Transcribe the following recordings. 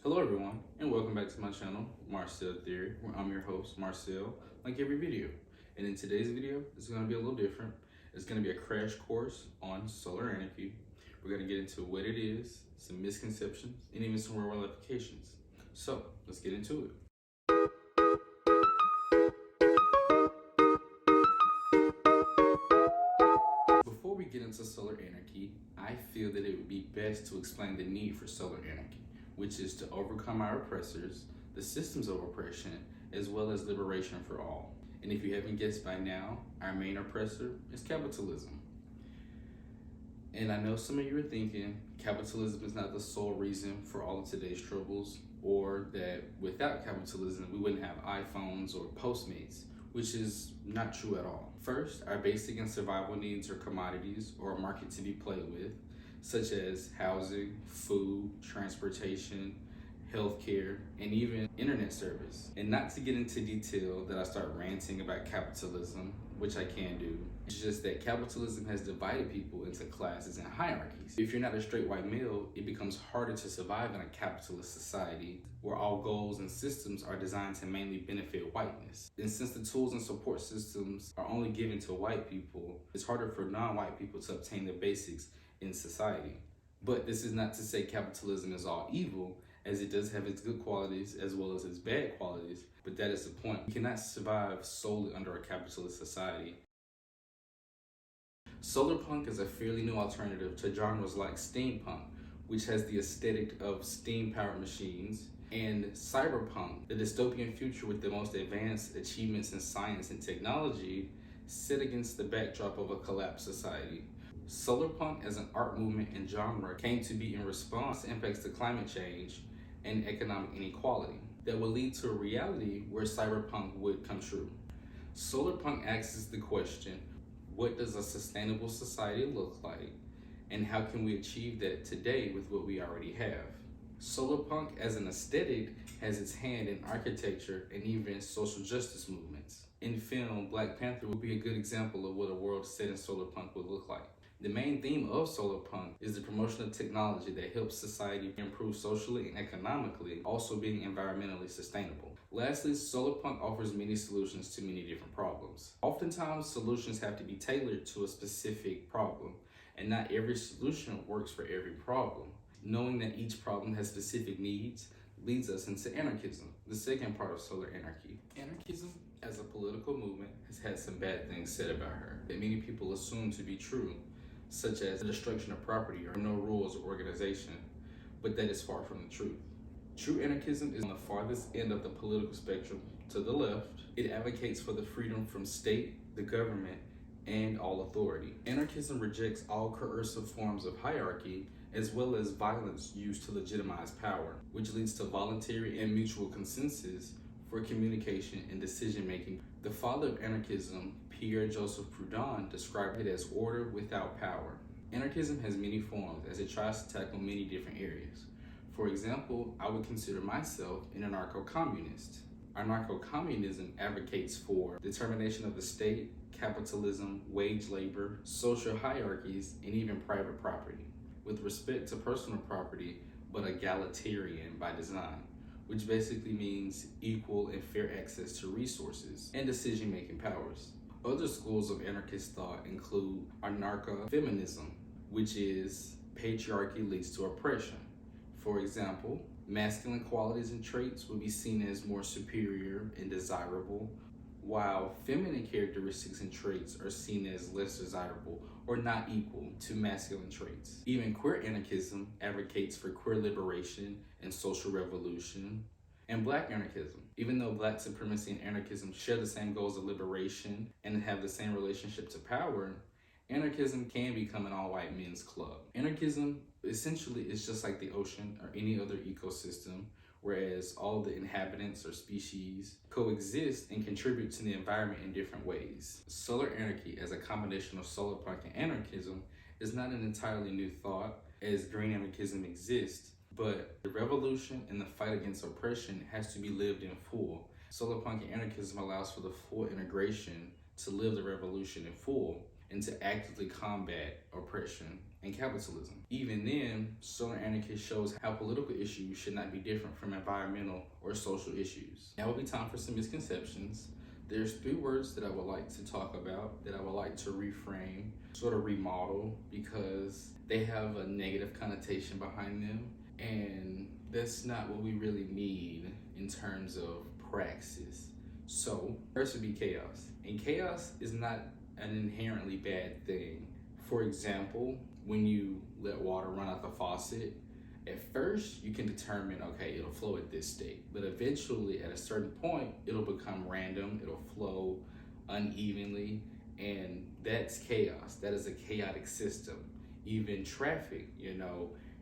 Hello everyone, and welcome back to my channel, Marcel Theory, where I'm your host, Marcel, like every video. And in today's video, it's going to be a little different. It's going to be a crash course on solar anarchy. We're going to get into what it is, some misconceptions, and even some real world applications. So, let's get into it. Before we get into solar anarchy, I feel that it would be best to explain the need for solar anarchy, which is to overcome our oppressors, the systems of oppression, as well as liberation for all. And if you haven't guessed by now, our main oppressor is capitalism. And I know some of you are thinking capitalism is not the sole reason for all of today's troubles, or that without capitalism, we wouldn't have iPhones or Postmates, which is not true at all. First, our basic and survival needs are commodities or a market to be played with, such as housing, food, transportation, healthcare, and even internet service. And not to get into detail that I start ranting about capitalism, which I can do. It's just that capitalism has divided people into classes and hierarchies. If you're not a straight white male, it becomes harder to survive in a capitalist society where all goals and systems are designed to mainly benefit whiteness. And since the tools and support systems are only given to white people, it's harder for non-white people to obtain the basics in society. But this is not to say capitalism is all evil, as it does have its good qualities as well as its bad qualities, but that is the point. You cannot survive solely under a capitalist society. SolarPunk is a fairly new alternative to genres like steampunk, which has the aesthetic of steam-powered machines, and cyberpunk, the dystopian future with the most advanced achievements in science and technology, set against the backdrop of a collapsed society. SolarPunk as an art movement and genre came to be in response to impacts to climate change and economic inequality that would lead to a reality where cyberpunk would come true. SolarPunk asks the question, what does a sustainable society look like, and how can we achieve that today with what we already have? SolarPunk as an aesthetic has its hand in architecture and even social justice movements. In film, Black Panther would be a good example of what a world set in solarpunk would look like. The main theme of solarpunk is the promotion of technology that helps society improve socially and economically, also being environmentally sustainable. Lastly, solarpunk offers many solutions to many different problems. Oftentimes, solutions have to be tailored to a specific problem, and not every solution works for every problem. Knowing that each problem has specific needs leads us into anarchism, the second part of solar anarchy. Anarchism, as a political movement, has had some bad things said about her that many people assume to be true, such as the destruction of property or no rules or organization, but that is far from the truth. True anarchism is on the farthest end of the political spectrum to the left. It advocates for the freedom from state, the government, and all authority. Anarchism rejects all coercive forms of hierarchy as well as violence used to legitimize power, which leads to voluntary and mutual consensus for communication and decision-making. The father of anarchism, Pierre-Joseph Proudhon, described it as order without power. Anarchism has many forms as it tries to tackle many different areas. For example, I would consider myself an anarcho-communist. Anarcho-communism advocates for determination of the state, capitalism, wage labor, social hierarchies, and even private property, with respect to personal property, but egalitarian by design, which basically means equal and fair access to resources and decision-making powers. Other schools of anarchist thought include anarcho-feminism, which is patriarchy leads to oppression. For example, masculine qualities and traits would be seen as more superior and desirable, while feminine characteristics and traits are seen as less desirable or not equal to masculine traits. Even queer anarchism advocates for queer liberation and social revolution. And Black anarchism, even though Black supremacy and anarchism share the same goals of liberation and have the same relationship to power, anarchism can become an all-white men's club. Anarchism essentially is just like the ocean or any other ecosystem, whereas all the inhabitants or species coexist and contribute to the environment in different ways. Solar anarchy, as a combination of solarpunk and anarchism, is not an entirely new thought, as green anarchism exists, but the revolution and the fight against oppression has to be lived in full. Solarpunk and anarchism allows for the full integration to live the revolution in full, and to actively combat oppression and capitalism. Even then, Solar Anarchy shows how political issues should not be different from environmental or social issues. Now will be time for some misconceptions. There's 3 words that I would like to talk about, that I would like to reframe, sort of remodel, because they have a negative connotation behind them, and that's not what we really need in terms of praxis. So, first would be chaos. And chaos is not an inherently bad thing. For example, when you let water run out the faucet, at first you can determine, okay, it'll flow at this state, but eventually at a certain point, it'll become random, it'll flow unevenly, and that's chaos. That is a chaotic system. Even traffic,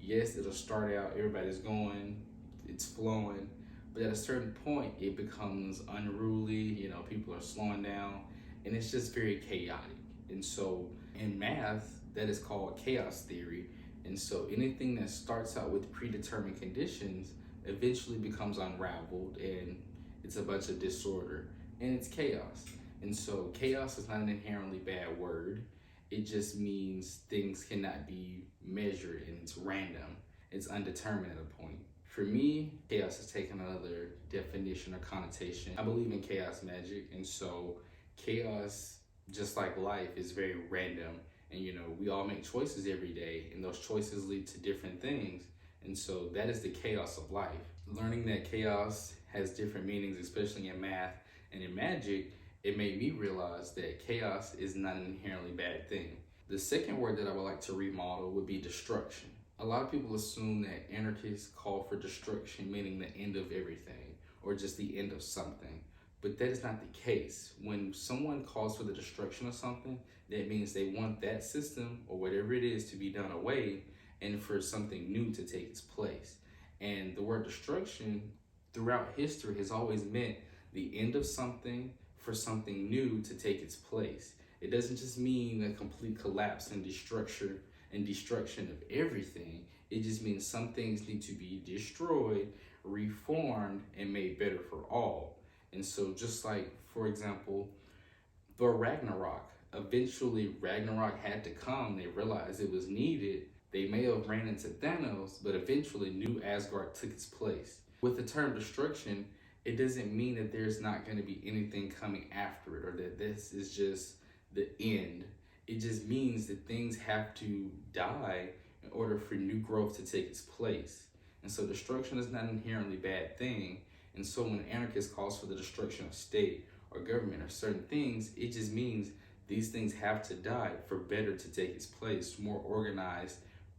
yes, it'll start out, everybody's going, it's flowing, but at a certain point, it becomes unruly, people are slowing down, and it's just very chaotic. And so in math, that is called chaos theory. And so anything that starts out with predetermined conditions eventually becomes unraveled, and it's a bunch of disorder, and it's chaos. And so chaos is not an inherently bad word. It just means things cannot be measured, and it's random. It's undetermined at a point. For me, chaos has taken another definition or connotation. I believe in chaos magic, and so chaos, just like life, is very random. And we all make choices every day, and those choices lead to different things. And so that is the chaos of life. Learning that chaos has different meanings, especially in math and in magic, it made me realize that chaos is not an inherently bad thing. The second word that I would like to remodel would be destruction. A lot of people assume that anarchists call for destruction, meaning the end of everything, or just the end of something. But that is not the case. When someone calls for the destruction of something, that means they want that system or whatever it is to be done away, and for something new to take its place. And the word destruction throughout history has always meant the end of something for something new to take its place. It doesn't just mean a complete collapse and destruction of everything. It just means some things need to be destroyed, reformed, and made better for all. And so just like, for example, the Ragnarok, eventually Ragnarok had to come. They realized it was needed. They may have ran into Thanos, but eventually New Asgard took its place. With the term destruction, it doesn't mean that there's not going to be anything coming after it, or that this is just the end. It just means that things have to die in order for new growth to take its place. And so destruction is not an inherently bad thing. And so when an anarchist calls for the destruction of state or government or certain things, it just means these things have to die for better to take its place, more organized,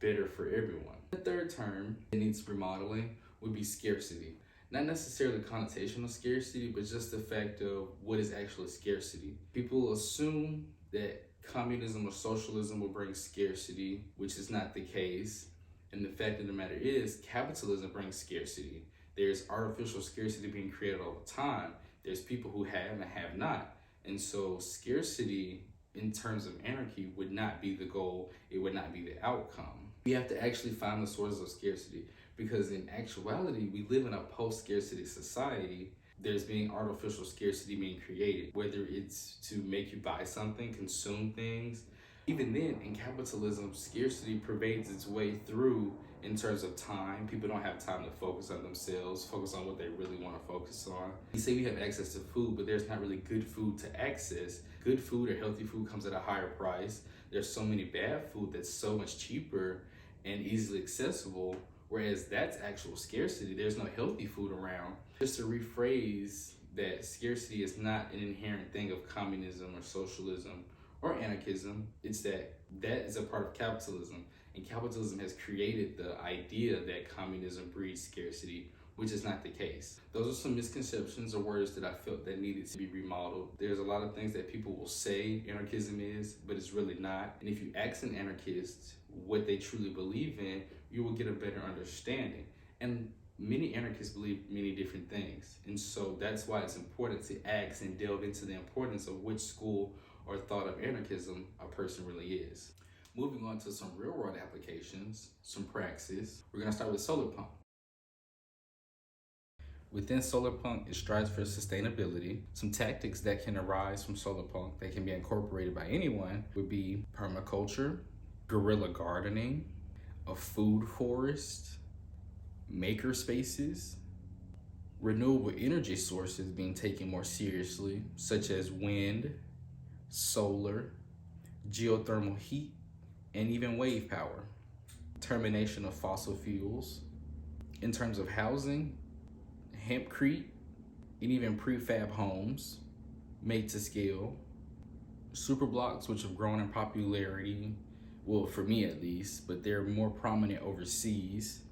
better for everyone. The third term that needs remodeling would be scarcity. Not necessarily the connotation of scarcity, but just the fact of what is actually scarcity. People assume that communism or socialism will bring scarcity, which is not the case. And the fact of the matter is, capitalism brings scarcity. There's artificial scarcity being created all the time. There's people who have and have not. And so scarcity in terms of anarchy would not be the goal. It would not be the outcome. We have to actually find the sources of scarcity, because in actuality, we live in a post-scarcity society. There's being artificial scarcity being created, whether it's to make you buy something, consume things. Even then, in capitalism, scarcity pervades its way through in terms of time. People don't have time to focus on themselves, focus on what they really want to focus on. We say we have access to food, but there's not really good food to access. Good food or healthy food comes at a higher price. There's so many bad food that's so much cheaper and easily accessible, whereas that's actual scarcity. There's no healthy food around. Just to rephrase that, scarcity is not an inherent thing of communism or socialism or anarchism. It's that is a part of capitalism. And capitalism has created the idea that communism breeds scarcity, which is not the case. Those are some misconceptions or words that I felt that needed to be remodeled. There's a lot of things that people will say anarchism is, but it's really not. And if you ask an anarchist what they truly believe in, you will get a better understanding. And many anarchists believe many different things. And so that's why it's important to ask and delve into the importance of which school or thought of anarchism a person really is. Moving on to some real world applications, some praxis. We're gonna start with SolarPunk. Within SolarPunk, it strives for sustainability. Some tactics that can arise from SolarPunk that can be incorporated by anyone would be permaculture, guerrilla gardening, a food forest, maker spaces, renewable energy sources being taken more seriously, such as wind, solar, geothermal heat, and even wave power. Termination of fossil fuels. In terms of housing, hempcrete, and even prefab homes made to scale. Superblocks, which have grown in popularity, well, for me at least, but they're more prominent overseas.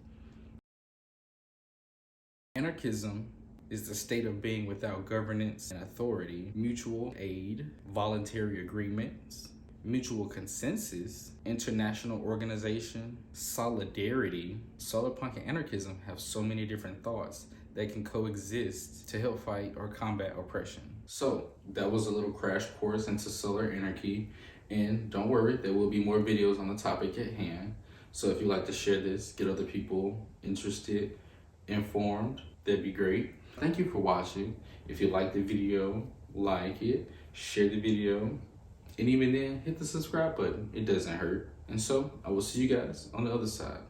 Anarchism is the state of being without governance and authority, mutual aid, voluntary agreements, mutual consensus, international organization, solidarity. SolarPunk and anarchism have so many different thoughts that can coexist to help fight or combat oppression. So that was a little crash course into solar anarchy, and don't worry, there will be more videos on the topic at hand. So if you'd like to share this, get other people interested, informed, that'd be great. Thank you for watching. If you like the video, like it, share the video, and even then, hit the subscribe button. It doesn't hurt. And so I will see you guys on the other side.